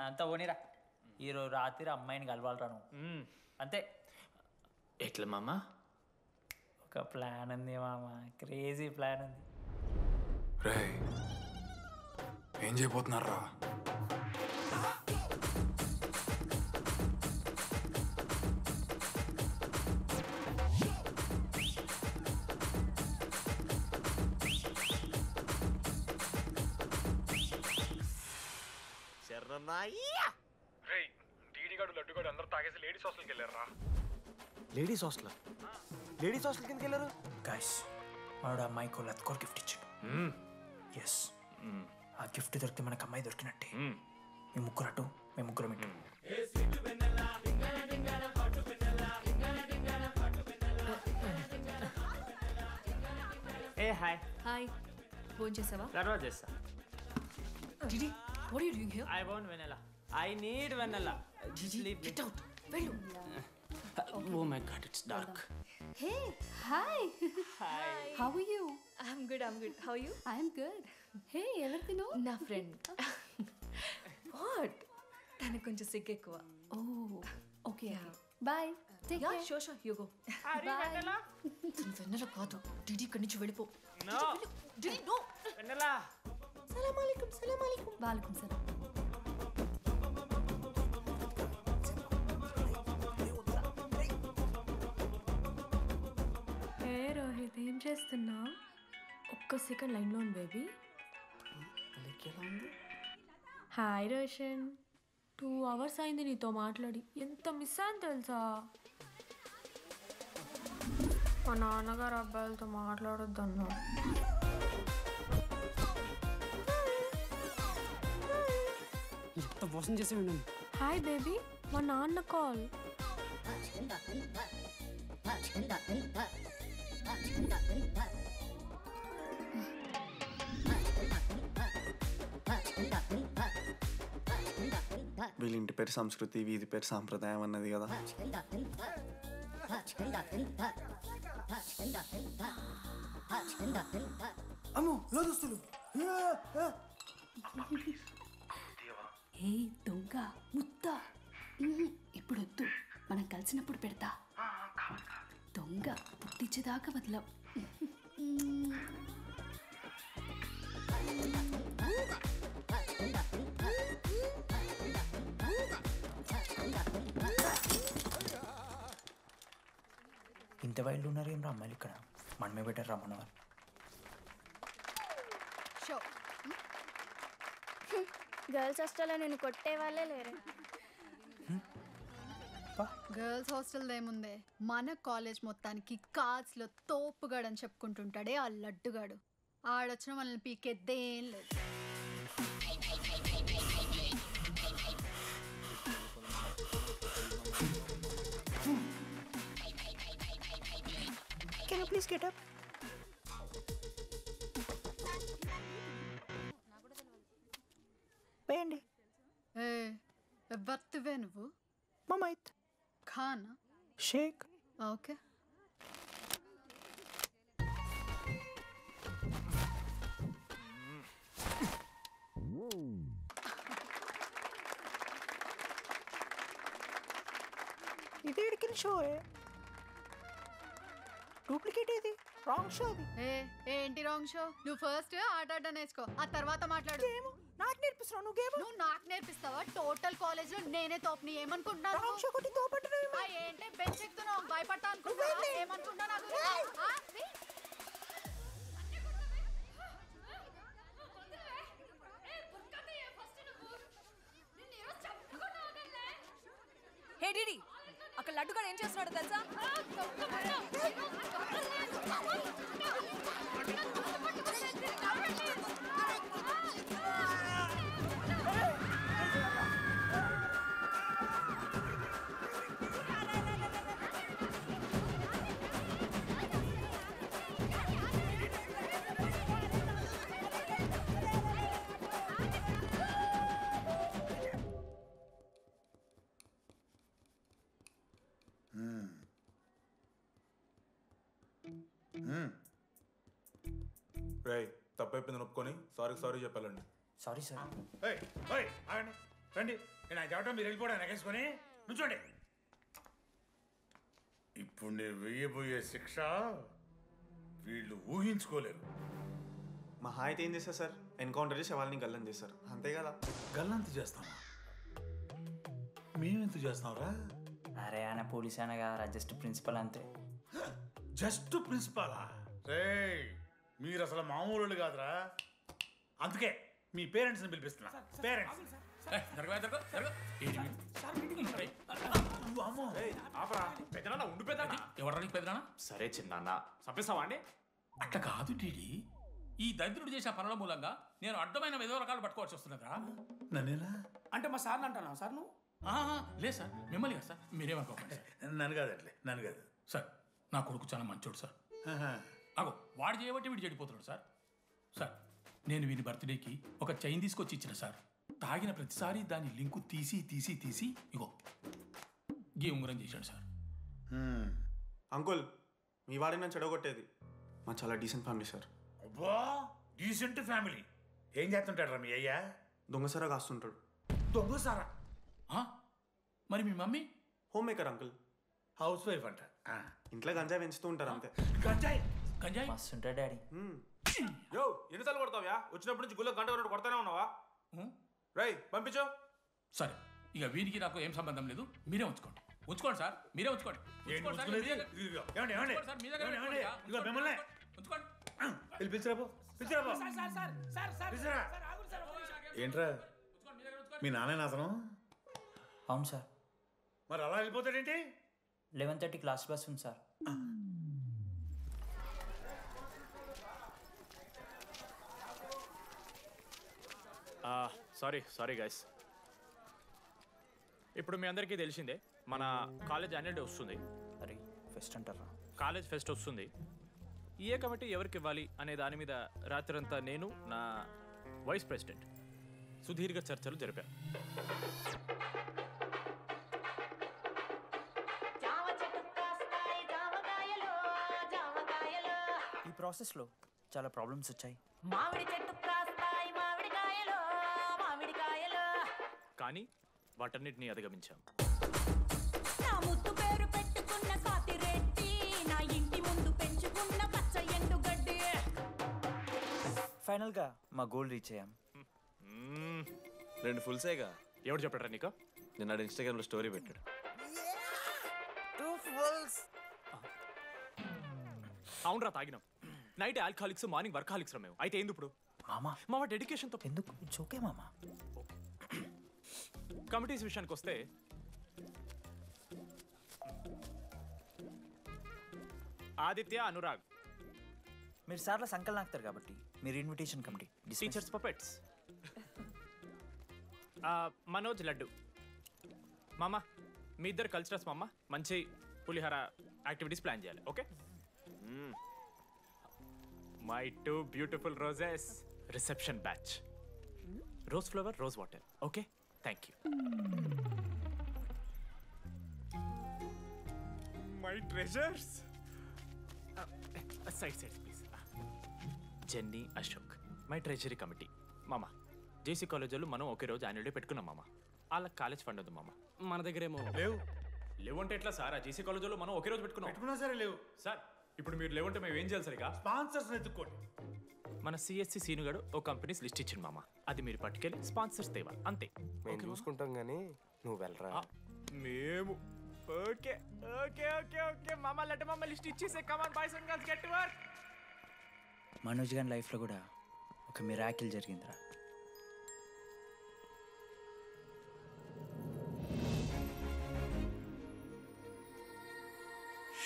అంతా పోనీరా. ఈరోజు రాత్రి అమ్మాయిని కలవాలరా నువ్వు. అంతే. ఎట్లా మామ? ఒక ప్లాన్ ఉంది మామ, క్రేజీ ప్లాన్ ఉంది. రే ఏం చేయబోతున్నారా? డీడీగాడు లడ్డుగాడు అందరూ తాగేసి లేడీస్ హాస్టల్కి వెళ్ళారా? Ladies hostel? లేడీస్ హాస్టల్ కిందకి వెళ్ళారు? గైస్ వాడు అమ్మాయికి లత్కోర్ గిఫ్ట్ ఇచ్చాడు. ఎస్, ఆ గిఫ్ట్ దొరికితే మనకు అమ్మాయి దొరికినట్టే. మీ ముగ్గురు అటు, మేము ముగ్గురం ఇటు. ఏ హాయ్. హాయ్, ఫోన్ చేసావా? తర్వాత చేస్తా. Didi, what are you doing here? I want vanilla. I need vanilla. Just leave me. Get out. వెళ్ళు. Oh my god, it's dark. Hey, hi. Hi. How are you? I'm good. How are you? I'm good. Hey, ఎవరిదిను? నా friend. What? తనకు కొంచెం సిగ్గు ఎక్కువ. Oh, okay. Bye. Take care. Sure, you go. Bye. తను వెన్నెల కాదు. DD ఇక్కడి నుంచి వెళ్ళిపో. No. డిడి నో. Vanilla. సలాం అలైకుం. వాలేకుం సలాం. హే రోహిత్, ఏం చేస్తున్నా? ఒక్క సెకండ్ లైన్లో ఉంది బేబీ. హాయ్ రోషన్, 2 hours అయింది నీతో మాట్లాడి. ఎంత మిస్ అని తెలుసా? మా నాన్నగారు అబ్బాయిలతో మాట్లాడొద్దన్నా. ఎంత మోసం చేసి విన్నాను. హాయ్ బేబీ, మా నాన్న కాల్. వీళ్ళ ఇంటి పేరు సంస్కృతి, వీధి పేరు సాంప్రదాయం అన్నది కదా. అమ్మో లోదుస్తులు. హే దొంగ ముత్త, ఇప్పుడు వద్దు, మనం కలిసినప్పుడు పెడతా. దొంగ పుట్టించేదాకా వదలం. ఇంత వైల్డ్ ఉన్నారు ఏం రా అమ్మాయిలు ఇక్కడ. మనమే బెటర్ రా మనవారు. గర్ల్స్ హాస్టల్లో నేను కొట్టే వాళ్ళే లేరు. గర్ల్స్ హాస్టల్ ఏముందే, మన కాలేజ్ మొత్తానికి కార్డ్స్లో తోపుగాడు అని చెప్పుకుంటుంటాడే ఆ లడ్డుగాడు. ఆడొచ్చిన మనల్ని పీకెద్దేం లేదు. Can you please get up? వేయండి. ఏ ఎవరివే నువ్వు? మమైత్ ఖానా షేక్. ఓకే. ఇది ఎడికిన షో, డూప్లికేట్ ఇది, రాంగ్ షో అది. ఏంటి రాంగ్ షో? నువ్వు ఫస్ట్ ఆట నేర్చుకో, ఆ తర్వాత మాట్లాడు. నాకు నేర్పిస్తున్నావు నువ్వు గేమ్? నువ్వు నాకు నేర్పిస్తావా? టోటల్ కాలేజ్ లో నేనే తోపుని ఏమనుకుంటున్నాను? రాంగ్ షో కొట్టి తోపంటున్నావు. ఏంటి బెంచ్ ఎక్కుతున్నావు? భయపడతా అనుకుంటున్నా? ఏమనుకుంటున్నా? హే డిడి, అక్కడ లడ్డుగాడు ఏం చేస్తున్నాడు తెలుసా? రే తప్పైపోయింది ఒప్పుకొని సారీ చెప్పాలండి. Sorry sir. రండి నేను ఆయన చెప్పడం మీరు వెళ్ళిపోవడం ఎగేసుకొని నుంచోండి. ఇప్పుడు నేను వేయబోయే శిక్ష వీళ్ళు ఊహించుకోలేరు. మహా అయితే ఏం చేస్తారు సార్? ఎన్కౌంటర్ చేసి వాళ్ళని గల్లం చేస్తారు, అంతే కదా? గల్లంత చేస్తామా? మేమెంత చేస్తాంరా? అరే ఆయన పోలీస్ ఆయన కదా, జస్ట్ ప్రిన్సిపల్ అంతే. జస్ట్ ప్రిన్సిపాలా? రే మీరు అసలు మామూలు కాదురా. అందుకే మీ పేరెంట్స్ని పిలిపిస్తున్నా. పేరెంట్స్ ఎవరికి పెద్దనా? సరే చిన్న చంపేస్తావా అండి? అట్లా కాదు డీడీ, ఈ దరిద్రుడు చేసిన పనుల మూలంగా నేను అడ్డమైన ఏదో రకాలు పట్టుకోవాల్సి వస్తున్నదా? నన్నేనా అంటే మా సార్ని అంటానా సార్ నువ్వు? లేదు సార్, మిమ్మల్ని కదా సార్, మీరేమనుకోకండి సార్. నన్ను కాదు అట్లే, నన్ను కాదు సార్. నా కొడుకు చాలా మంచోడు సార్. అగో వాడు చేయబట్టి వీడు చెడిపోతున్నాడు సార్. సార్ నేను వీని బర్త్డేకి ఒక చైన్ తీసుకొచ్చి ఇచ్చిన సార్. తాగిన ప్రతిసారి దాని లింకు తీసి తీసి తీసి ఇగో గీ ఉంగరం చేశాడు సార్. అంకుల్, మీ వాడిని నన్ను చెడగొట్టేది. మా చాలా డీసెంట్ ఫ్యామిలీ సార్. అబ్బా డీసెంట్ ఫ్యామిలీ. ఏం చేస్తుంటాడు రా మీ అయ్యా? దొంగసారా కాస్తుంటాడు. దొంగసారా? మరి మీ mummy? Home maker uncle, house wife అంట. ఇంట్లో గంజాయి పెంచుతూ ఉంటారు అంతే. గంజాయి గంజాయి మస్తు ఉంటాడు డాడీ. యో ఎన్నిసార్లు కొడతావ్యా? వచ్చినప్పటి నుంచి గుళ్ళో గంట కొట్టు కొడతానే ఉన్నావా? రై పంపించు. సరే ఇక వీరికి నాకు ఏం సంబంధం లేదు, మీరే ఉంచుకోండి. ఉంచుకోండి సార్, మీరే ఉంచుకోండి. ఉంచుకోండి సార్, మీ దగ్గర- ఉంచుకోండి సార్, మీ దగ్గర పెట్టుకోండి. మిమ్మల్ని ఉంచుకోండి. పిలిచిరాబో పిలిచిరాబో. ఏంట్రా మీ నాన్న అతను? అవును సార్. మరి అలా వెళ్ళిపోతాడేంటి? 11:30 క్లాస్ బస్ ఉంది సార్. Sorry guys. ఇప్పుడు మీ అందరికీ తెలిసిందే మన కాలేజ్ యాన్యువల్ డే వస్తుంది. అరే ఫెస్ట్ అంటారా? కాలేజ్ ఫెస్ట్ వస్తుంది. ఏ కమిటీ ఎవరికి ఇవ్వాలి అనే దాని మీద రాత్రంతా నేను నా వైస్ ప్రెసిడెంట్ సుదీర్ఘ చర్చలు జరిపాను. ఈ ప్రాసెస్లో చాలా ప్రాబ్లమ్స్ వచ్చాయి. కానీ వాటన్నిటిని అధిగమించాం. ఫైనల్గా మా గోల్ రీచ్ అయ్యాం. 2 ఫుల్సేగా. ఎవరు చెప్పారా నీకు? నిన్న ఇన్స్టాగ్రామ్లో స్టోరీ పెట్టాడు. 2 ఫుల్స్. అవునరా తాగినాం. నైట్ ఆల్కహాలిక్స్, మార్నింగ్ వర్కాలిక్స్ రా మేము. అయితే ఏంది ఇప్పుడు? మా డెడికేషన్తో ఎందుకు జోకే మామా. కమిటీస్ విషయానికి వస్తే ఆదిత్య, అనురాగ్ మీరు సార్ల సంకల్ నాకుతారు కాబట్టి మీరు invitation committee. Teachers puppets. Manoj, laddu. మామ మీ ఇద్దరు కల్చరల్స్ మామ. మంచి పులిహార యాక్టివిటీస్ ప్లాన్ చేయాలి. Okay? My 2 beautiful roses reception batch. Rose flower, rose water. Okay, thank you. My treasures. Side please. Jenny, Ashok my treasury committee. మామ జేసీ కాలేజీలో మనం ఒకే రోజు యాన్యువల్ డే పెట్టుకున్నాం మామ. వాళ్ళకి కాలేజ్ ఫండ్ ఉంది మామ. మన దగ్గర ఏమో లేవు అంటే ఎట్లా సార్? ఆ జేసీ కాలేజీలో మనం ఒకే రోజు పెట్టుకున్నా సరే లేవు సార్. ఇప్పుడు మీరు లేవంటే మేము ఏం చేయాలి సరిగా? స్పాన్సర్స్ ఎత్తుక్కోండి. మన సిఎస్సి సీనుగాడు ఓ కంపెనీస్ లిస్ట్ ఇచ్చింది మామ. అది మీరు పట్టుకెళ్ళి స్పాన్సర్స్ తేవాలి అంతే. మేము చూసుకుంటాం కానీ నువ్వు వెళ్ళరా. మేము ఓకే ఓకే ఓకే ఓకే మామ. లడ్డు మామ లిస్ట్ ఇచ్చేసే. Come on boys and girls, get to work. Manoj గారి లైఫ్లో కూడా ఒక మిరాకిల్ జరిగిందిరా.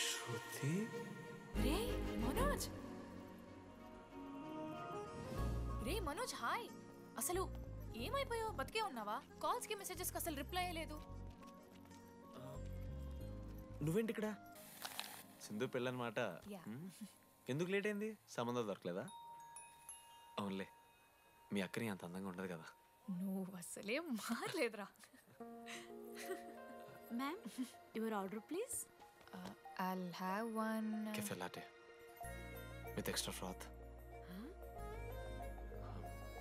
శృతి. రే మనోజ్. రే మనోజ్, హాయ్. అసలు ఏమైపోయావు? బతికే ఉన్నావా? కాల్స్కి మెసేజెస్కి అసలు రిప్లై అయ్యలేదు. నువ్వేంటి ఇక్కడ? సింధు పెళ్ళనమాట. ఎందుకు లేట్ అయింది? సంబంధం దొరకలేదా? అవునులే, మీ అక్కని అంత అందంగా ఉండదు కదా. నువ్వు అసలే మారలేదురా. Ma'am, your order please. I'll have one. Cafe latte with extra froth.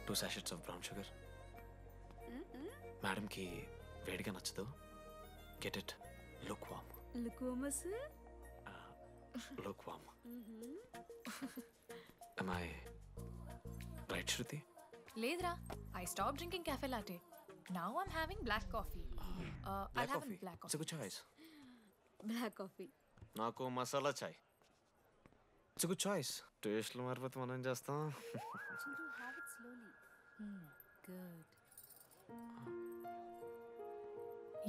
2 sachets of brown sugar. మేడంకి వేడిగా నచ్చదు. Get it, look warm. లుకోమస్ look warm. Am I right, Shruti? లేదురా, I stopped drinking cafe latte. Now I'm having black coffee. I'll have a black It's a coffee. good choice. Black coffee. నాకు మసాలా చాయ్. It's good choice. టేస్ట్లు మారిపోతే మనం ఏం చేస్తాం? Chintu have it slowly. Good.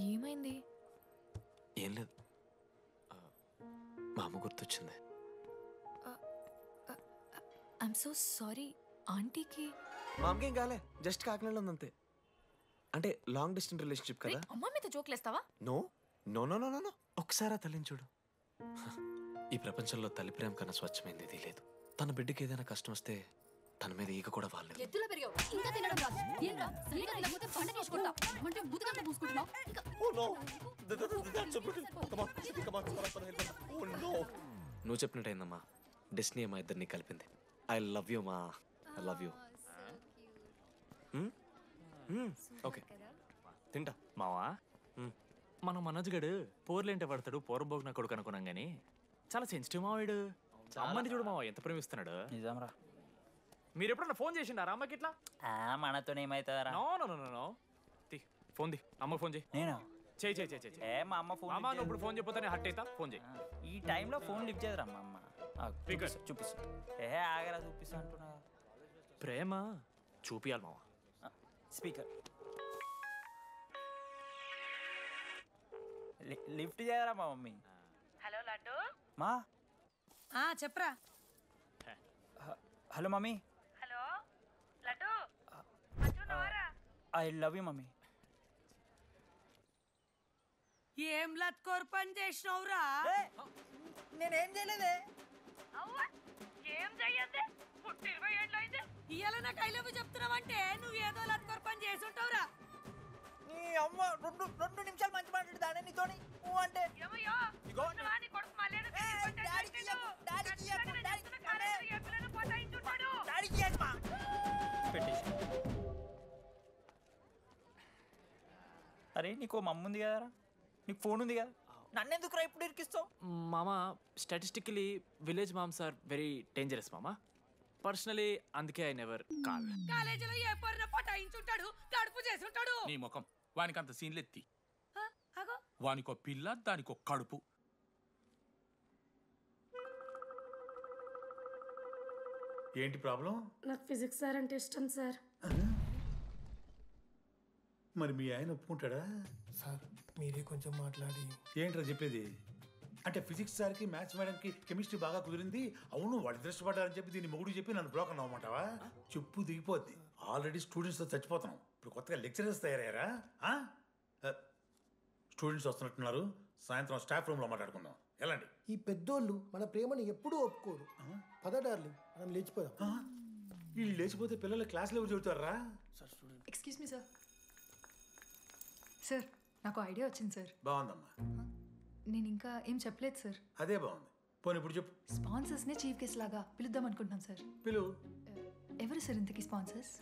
ఏమైంది? ఏం లేదు, మా అమ్మ గుర్తొచ్చింది. I'm so sorry. ఆంటీకి మా అమ్మకి ఏం కాలే, జస్ట్ కాకినాడలో ఉంది అంతే. అంటే లాంగ్ డిస్టెన్స్ రిలేషన్షిప్ కదా. అమ్మ మీద జోక్లేస్తావా? No no no no no no ఒకసారి ఆ తల్లిని చూడు. ఈ ప్రపంచంలో తల్లి ప్రేమ కన్నా స్వచ్ఛమైంది ఇది లేదు. తన బిడ్డకి ఏదైనా కష్టం వస్తే తన మీద ఈగ కూడా వాళ్ళలేదు. ఎత్తులో పెరిగావు ఇంకా తినడం రాదు. ఏంట్రా సరిగా తినకపోతే పంట చేసుకుంటా అంటే బుద్ధకంటే పూసుకుంటున్నావు. నువ్వు చెప్పినట్టయిందమ్మా, డెస్టినీ మా ఇద్దరిని కలిపింది. ఐ లవ్ యూ మా, ఐ లవ్ యూ. ఓకే తింటా. మావా, మన మనోజ్ గడు పోర్లేంటే పడతాడు, పోరబోగు నా కొడుకు అనుకున్నాం కానీ చాలా సెన్సిటివ్ మావాడు. అమ్మని చూడు మావా ఎంత ప్రేమిస్తున్నాడు. నిజంరా. మీరు ఎప్పుడన్నా ఫోన్ చేసిండారా అమ్మకి ఇట్లా? మనతో ఏమవుతుందరా? No no no no no. Phone ది, అమ్మకి ఫోన్ చేయి. నేను చేయి చేయి చేయి చేయి. మా అమ్మ ఫోన్ అమ్మ నువ్వు ఇప్పుడు ఫోన్ చెప్పితే హట్ అవుతా. ఫోన్ చేయి. ఈ టైంలో ఫోన్ లిఫ్ట్ చేయదురా మా అమ్మ. Speaker. చూపిస్తా. ఆగరా చూపిస్తా అంటున్నా. ప్రేమ చూపియాలి మావా. స్పీకర్ లిఫ్ట్ చేయరా మా మమ్మీ. హలో లడ్డు. మా చెప్పరా. Hello mummy. హలో లడ్డు. మంచున్నావారా? I love you mummy. ఏం లత్కోర్ పని చేసినవురా? నేనేం చేయలేదే. అవ్వా ఏం చెయ్యద్దే. పుట్టి 20 ఏళ్ళు అయితే ఇయ్యాల నాకు ఐ లవ్ యూ చెప్తున్నావంటే నువ్వు ఏదో లత్కోర్ పని చేసి ఉంటావురా. నీ అమ్మ రెండు నిమిషాలు మంచి మాట్లాడుతానే నీతోని. నువ్వు అంటే ఏమయ్యో నీ కొడుకు మళ్ళీ అరే నీకు మమ్మ ఉంది కదరా, నీకు ఫోన్ ఉంది కదా, నన్నెందుకు రా ఇప్పుడు ఇరికిస్తావు? మామా statistically village moms are very dangerous మామా. పర్సనలీ అందుకే ఐ నెవర్ కాల్. కాలేజీలో ఏ పొరిన పటాయించుంటాడు, కడుపు చేసి ఉంటాడు. నీ ముఖం వానికి అంత సీన్లెత్తి. అగో వానికో పిల్ల, దానికో కడుపు. ఏంటి ప్రాబ్లం? నాకు ఫిజిక్స్ సార్ అంటే ఇష్టం సార్. మరి మీ ఆయన ఒప్పుకుంటాడా? సార్ మీరే కొంచెం మాట్లాడి. ఏంట్రా చెప్పేది? అంటే ఫిజిక్స్ సార్కి మ్యాథ్స్ మేడంకి కెమిస్ట్రీ బాగా కుదిరింది, అవును వాళ్ళు ఇష్టపడ్డారని చెప్పి దీన్ని మొగుడు చెప్పి నన్ను బ్రోకన్ అవ్వమంటావా? చెప్పు దిగిపోద్ది. ఆల్రెడీ స్టూడెంట్స్తో చచ్చిపోతున్నాం, ఇప్పుడు కొత్తగా లెక్చరర్స్ తయారయ్యారా? స్టూడెంట్స్ వస్తున్నట్టున్నారు, సాయంత్రం స్టాఫ్ రూమ్లో మాట్లాడుకుందాం. వెళ్ళండి. ఈ పెద్దోళ్ళు మన ప్రేమను ఎప్పుడూ ఒప్పుకోరు. పద డార్లింగ్, మనం లేచిపోదాం. వీళ్ళు లేచిపోతే పిల్లలు క్లాస్లో ఎవరు చెబుతారా? Excuse me sir. సార్ నాకు ఐడియా వచ్చింది సార్. బాగుందమ్మా. నేను ఇంకా ఏం చెప్పలేదు సార్. అదే బాగుంది. పోనీ ఇప్పుడు చెప్పు. స్పాన్సర్స్నే చీఫ్ గెస్ట్ లాగా పిలుద్దాం అనుకుంటున్నాను సార్. పిలువు. ఎవరు సార్ ఇంతకీ స్పాన్సర్స్?